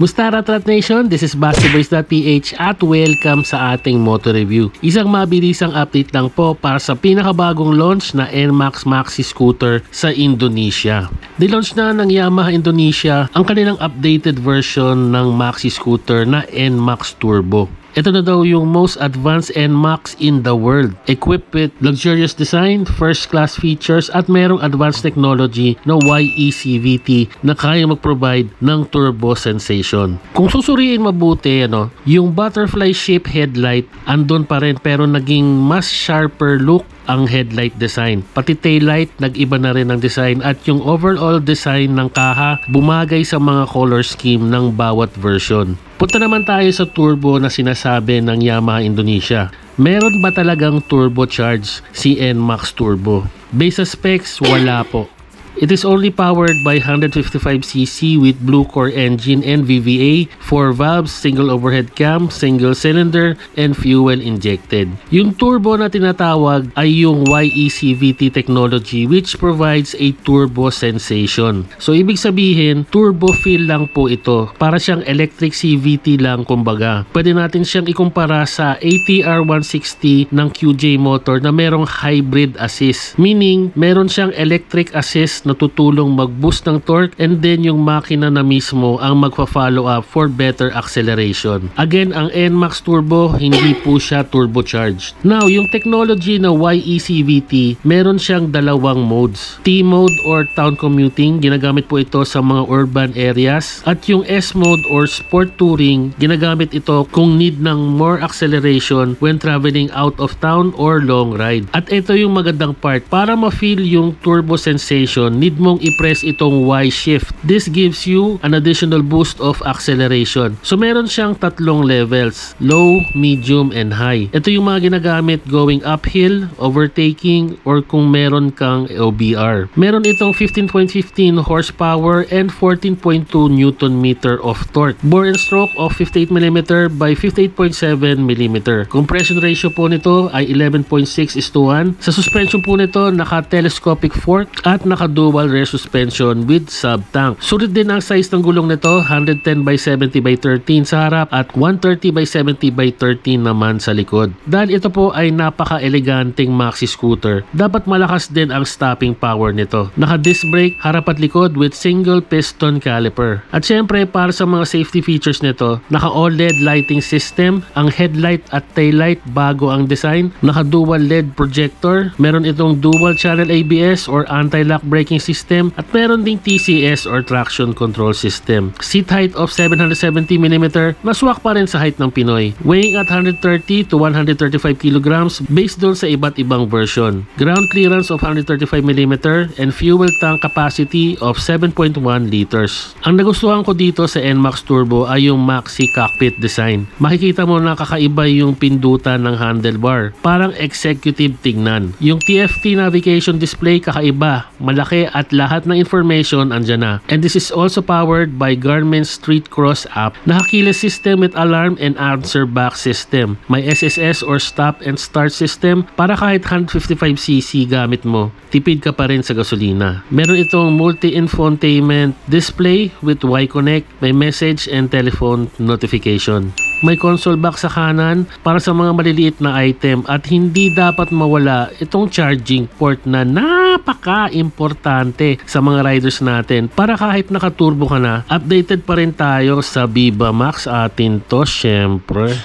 Mustaratrat Nation, this is BasketBoys.ph at welcome sa ating moto review. Isang mabilisang update lang po para sa pinakabagong launch na NMAX Maxi Scooter sa Indonesia. Nilaunch na ng Yamaha Indonesia ang kanilang updated version ng Maxi Scooter na NMAX Turbo. Ito na daw yung most advanced NMAX in the world. Equipped with luxurious design, first-class features at merong advanced technology na YECVT na kaya mag-provide ng turbo sensation. Kung susuriin mabuti, yung butterfly shape headlight andun pa rin pero naging mas sharper look ang headlight design. Pati taillight, nag-iba na rin ang design at yung overall design ng kaha bumagay sa mga color scheme ng bawat version. Punta naman tayo sa turbo na sinasabi ng Yamaha Indonesia. Meron ba talagang turbocharged si NMAX Turbo? Based sa specs, wala po. It is only powered by 155cc with Blue Core engine and VVA, 4 valves, single overhead cam, single cylinder, and fuel injected. Yung turbo na tinatawag ay yung YECVT technology which provides a turbo sensation. So ibig sabihin, turbo feel lang po ito. Para siyang electric CVT lang kumbaga. Pwede natin siyang ikumpara sa ATR 160 ng QJ motor na merong hybrid assist. Meaning, meron siyang electric assist na tutulong mag-boost ng torque and then yung makina na mismo ang magpa-follow up for better acceleration. Again, ang NMAX Turbo, hindi po siya turbocharged. Now, yung technology na YECVT, meron siyang dalawang modes. T-mode or town commuting, ginagamit po ito sa mga urban areas. At yung S-mode or sport touring, ginagamit ito kung need ng more acceleration when traveling out of town or long ride. At ito yung magandang part, para ma-feel yung turbo sensation, need mong i-press itong Y shift. This gives you an additional boost of acceleration. So meron siyang tatlong levels, low, medium, and high. Ito yung mga ginagamit going uphill, overtaking, or kung meron kang OBR. Meron itong 15.15 horsepower and 14.2 Newton meter of torque. Bore and stroke of 58mm by 58.7mm. Compression ratio po nito ay 11.6:1. Sa suspension po nito, naka-telescopic fork at naka-dual rear suspension with sub-tank. Sulit din ang size ng gulong nito, 110/70/13 sa harap at 130/70/13 naman sa likod. Dahil ito po ay napaka-eleganteng maxi scooter, dapat malakas din ang stopping power nito. Naka-disc brake harap at likod with single piston caliper. At syempre, para sa mga safety features nito, naka-OLED lighting system, ang headlight at taillight bago ang design, naka-dual LED projector, meron itong dual channel ABS or anti-lock braking system at meron ding TCS or traction control system. Seat height of 770mm na swak pa rin sa height ng Pinoy. Weighing at 130 to 135 kilograms based doon sa iba't ibang version. Ground clearance of 135mm and fuel tank capacity of 7.1 liters. Ang nagustuhan ko dito sa NMAX Turbo ay yung Maxi cockpit design. Makikita mo na kakaiba yung pindutan ng handlebar. Parang executive tignan. Yung TFT navigation display kakaiba, malaki at lahat ng information andyan na. And this is also powered by Garmin Street Cross app. Naka-keyless system with alarm and answer back system. May SSS or stop and start system para kahit 155cc gamit mo, tipid ka pa rin sa gasolina. Meron itong multi-infotainment display with Y-Connect, may message and telephone notification. May console box sa kanan para sa mga maliliit na item at hindi dapat mawala itong charging port na napaka-importante sa mga riders natin para kahit nakaturbo ka na, updated pa rin tayo sa Viva Max atin to syempre.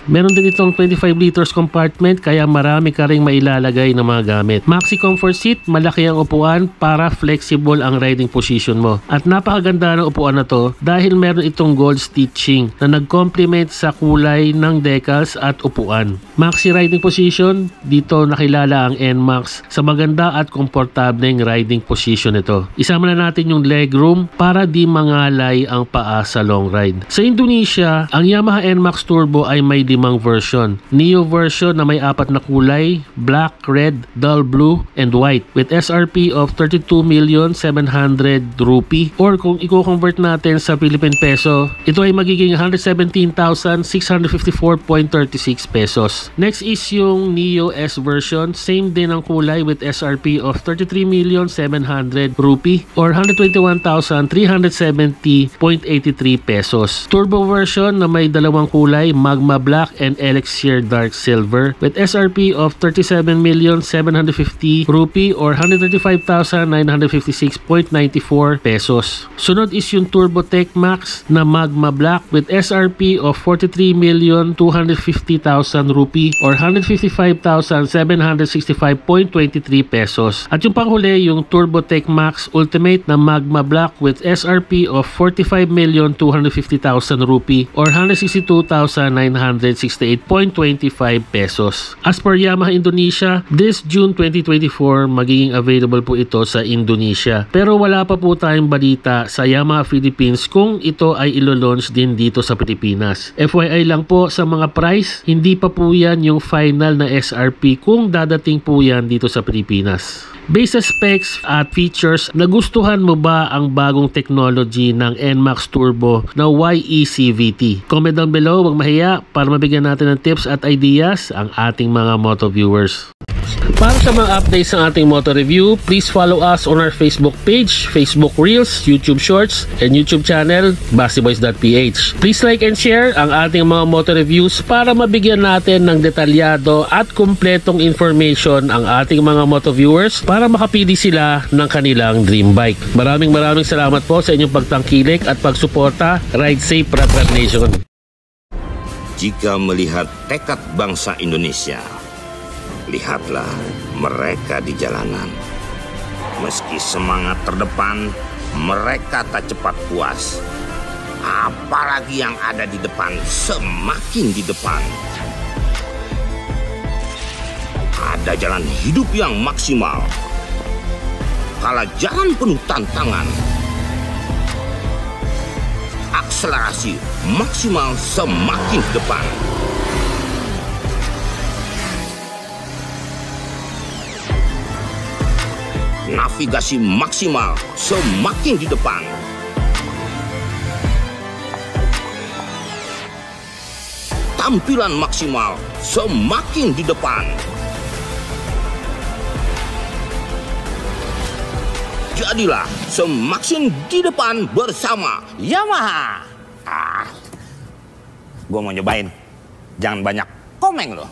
Meron din itong 25 liters compartment kaya marami ka ring mailalagay ng mga gamit. Maxi comfort seat, malaki ang upuan para flexible ang riding position mo. At napakaganda ng upuan na to dahil meron itong gold stitching na nag-complement sa kulay ng decals at upuan. Maxi riding position, dito nakilala ang NMAX sa maganda at komportableng riding position nito. Isama na natin yung leg room para di mangalay ang paa sa long ride. Sa Indonesia, ang Yamaha NMAX Turbo ay may limang version. Neo version na may 4 na kulay, black, red, dull blue, and white with SRP of 32,700,000 rupee, or kung i-convert natin sa Philippine peso, ito ay magiging 117,654.36 pesos. Next is yung Neo S version, same din ang kulay with SRP of 33,700,000 rupee or 121,370.83 pesos. Turbo version na may dalawang kulay, Magma Black and Elixir Dark Silver with SRP of 37,750,000 rupee or 135,956.94 pesos. Sunod is yung Turbo Tech Max na Magma Black with SRP of 43,250,000 rupee or 155,765.23 pesos. At yung panghuli, yung Turbo Tech Max Ultimate na Magma Black with SRP of 45,250,000 rupee or 162,968.25 pesos. As per Yamaha Indonesia, this June 2024 magiging available po ito sa Indonesia. Pero wala pa po tayong balita sa Yamaha Philippines kung ito ay ilo-launch din dito sa Pilipinas. FYI lang po sa mga price, hindi pa po yan yung final na SRP kung dadating po yan dito sa Pilipinas. Based sa specs at features, nagustuhan mo ba ang bagong technology ng NMAX Turbo na YE-CVT? Comment down below, huwag mahiya para mabigyan natin ng tips at ideas ang ating mga moto viewers. Para sa mga updates ng ating moto review, please follow us on our Facebook page, Facebook Reels, YouTube Shorts, and YouTube channel, BastiBoys.ph. Please like and share ang ating mga moto reviews para mabigyan natin ng detalyado at kumpletong information ang ating mga moto viewers para makapili sila ng kanilang dream bike. Maraming salamat po sa inyong pagtangkilik at pagsuporta. Ride safe, Rat Nation! Jika melihat tekad bangsa Indonesia, lihatlah mereka di jalanan. Meski semangat terdepan, mereka tak cepat puas. Apalagi yang ada di depan, semakin di depan. Ada jalan hidup yang maksimal, kala jalan penuh tantangan. Akselerasi maksimal semakin depan. Navigasi maksimal semakin di depan. Tampilan maksimal semakin di depan. Jadilah semakin di depan bersama Yamaha. Gue mau nyobain. Jangan banyak komen loh.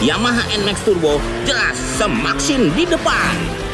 Yamaha NMAX Turbo jelas semakin di depan.